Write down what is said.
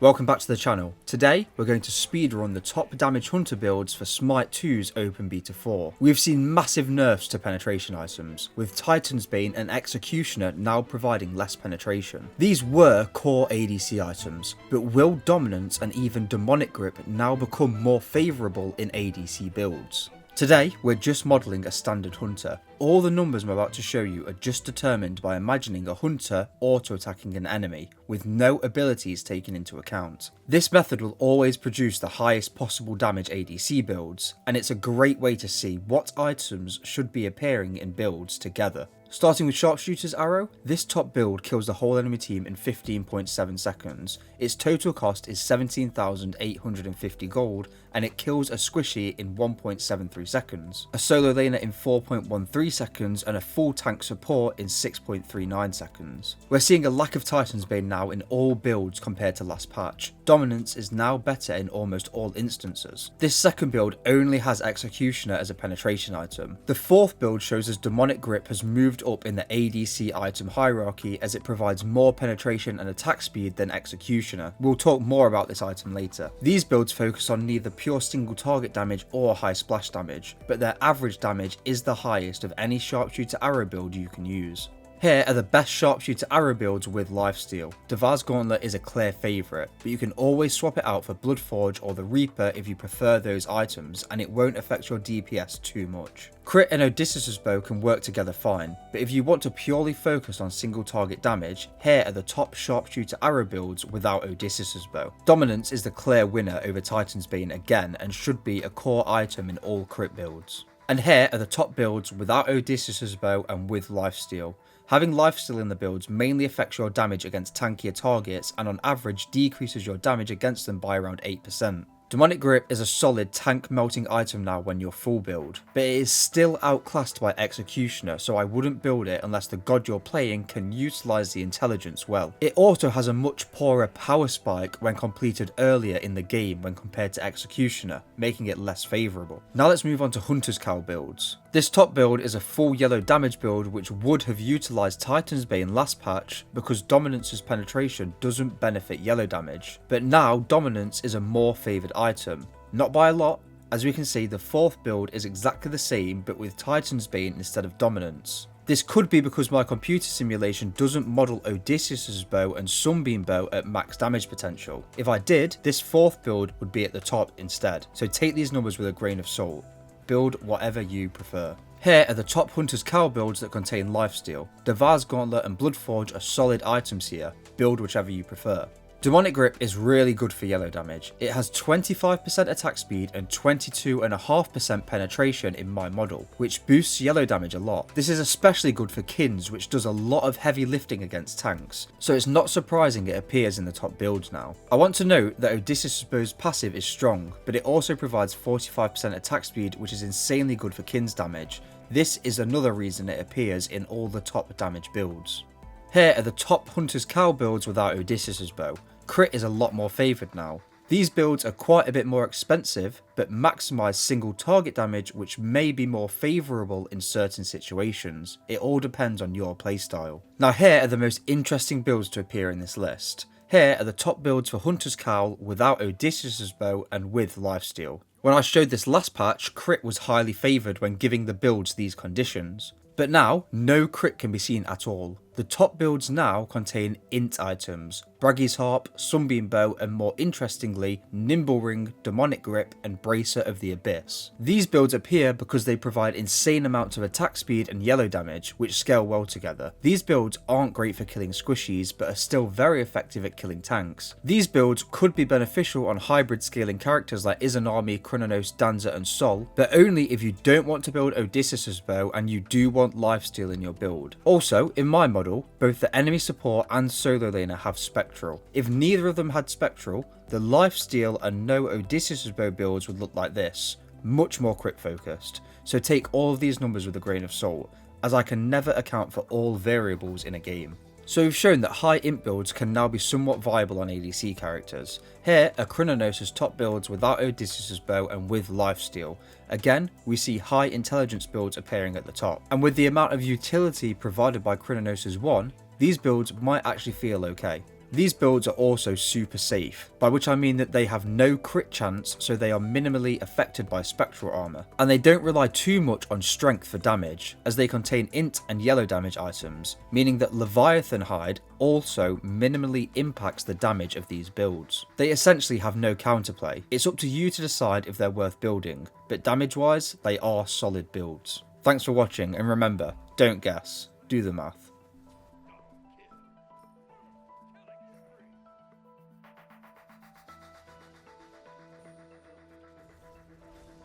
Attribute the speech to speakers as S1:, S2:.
S1: Welcome back to the channel. Today we're going to speedrun the top damage hunter builds for Smite 2's Open Beta 4. We've seen massive nerfs to penetration items, with Titan's Bane and Executioner now providing less penetration. These were core ADC items, but will Dominance and even Demonic Grip now become more favourable in ADC builds? Today, we're just modelling a standard hunter. All the numbers I'm about to show you are just determined by imagining a hunter auto-attacking an enemy, with no abilities taken into account. This method will always produce the highest possible damage ADC builds, and it's a great way to see what items should be appearing in builds together. Starting with Sharpshooters Arrow, this top build kills the whole enemy team in 15.7 seconds. Its total cost is 17,850 gold, and it kills a Squishy in 1.73 seconds, a solo laner in 4.13 seconds, and a full tank support in 6.39 seconds. We're seeing a lack of Titan's Bane now in all builds compared to last patch. Dominance is now better in almost all instances. This second build only has Executioner as a penetration item. The fourth build shows us Demonic Grip has moved up in the ADC item hierarchy as it provides more penetration and attack speed than Executioner. We'll talk more about this item later. These builds focus on neither pure single target damage or high splash damage, but their average damage is the highest of any Sharpshooter Arrow build you can use. Here are the best Sharpshooter Arrow builds with Lifesteal. Devar's Gauntlet is a clear favourite, but you can always swap it out for Bloodforge or the Reaper if you prefer those items, and it won't affect your DPS too much. Crit and Odysseus' Bow can work together fine, but if you want to purely focus on single target damage, here are the top Sharpshooter Arrow builds without Odysseus' Bow. Dominance is the clear winner over Titan's Bane again, and should be a core item in all crit builds. And here are the top builds without Odysseus' Bow and with Lifesteal. Having Lifesteal in the builds mainly affects your damage against tankier targets, and on average decreases your damage against them by around 8%. Demonic Grip is a solid tank melting item now when you're full build, but it is still outclassed by Executioner, so I wouldn't build it unless the god you're playing can utilise the intelligence well. It also has a much poorer power spike when completed earlier in the game when compared to Executioner, making it less favourable. Now let's move on to Hunter's Cowl builds. This top build is a full yellow damage build which would have utilised Titan's Bane last patch because Dominance's penetration doesn't benefit yellow damage, but now Dominance is a more favoured item. Not by a lot. As we can see, the fourth build is exactly the same but with Titan's Bane instead of Dominance. This could be because my computer simulation doesn't model Odysseus' Bow and Sunbeam Bow at max damage potential. If I did, this fourth build would be at the top instead, so take these numbers with a grain of salt. Build whatever you prefer. Here are the top Hunter's Cowl builds that contain Lifesteal. Devar's Gauntlet and Bloodforge are solid items here. Build whichever you prefer. Demonic Grip is really good for yellow damage. It has 25% attack speed and 22.5% penetration in my model, which boosts yellow damage a lot. This is especially good for Kins, which does a lot of heavy lifting against tanks, so it's not surprising it appears in the top builds now. I want to note that Odysseus' Bow's passive is strong, but it also provides 45% attack speed, which is insanely good for Kins damage. This is another reason it appears in all the top damage builds. Here are the top Hunter's Cowl builds without Odysseus' Bow. Crit is a lot more favoured now. These builds are quite a bit more expensive, but maximise single target damage, which may be more favourable in certain situations. It all depends on your playstyle. Now here are the most interesting builds to appear in this list. Here are the top builds for Hunter's Cowl without Odysseus' Bow and with Lifesteal. When I showed this last patch, crit was highly favoured when giving the builds these conditions. But now, no crit can be seen at all. The top builds now contain int items, Braggy's Harp, Sunbeam Bow, and more interestingly, Nimble Ring, Demonic Grip, and Bracer of the Abyss. These builds appear because they provide insane amounts of attack speed and yellow damage, which scale well together. These builds aren't great for killing Squishies, but are still very effective at killing tanks. These builds could be beneficial on hybrid scaling characters like Izanami, Chrononos, Danza, and Sol, but only if you don't want to build Odysseus' Bow and you do want Lifesteal in your build. Also, in my model, both the enemy support and solo laner have spectral. If neither of them had spectral, the Lifesteal and no Odysseus' Bow builds would look like this, much more crit focused. So take all of these numbers with a grain of salt, as I can never account for all variables in a game. So we've shown that high int builds can now be somewhat viable on ADC characters. Here are Chrononos' top builds without Odysseus' Bow and with Lifesteal. Again, we see high intelligence builds appearing at the top. And with the amount of utility provided by Chrononos' 1, these builds might actually feel okay. These builds are also super safe, by which I mean that they have no crit chance, so they are minimally affected by spectral armour, and they don't rely too much on strength for damage, as they contain int and yellow damage items, meaning that Leviathan Hide also minimally impacts the damage of these builds. They essentially have no counterplay. It's up to you to decide if they're worth building, but damage wise, they are solid builds. Thanks for watching, and remember, don't guess, do the math.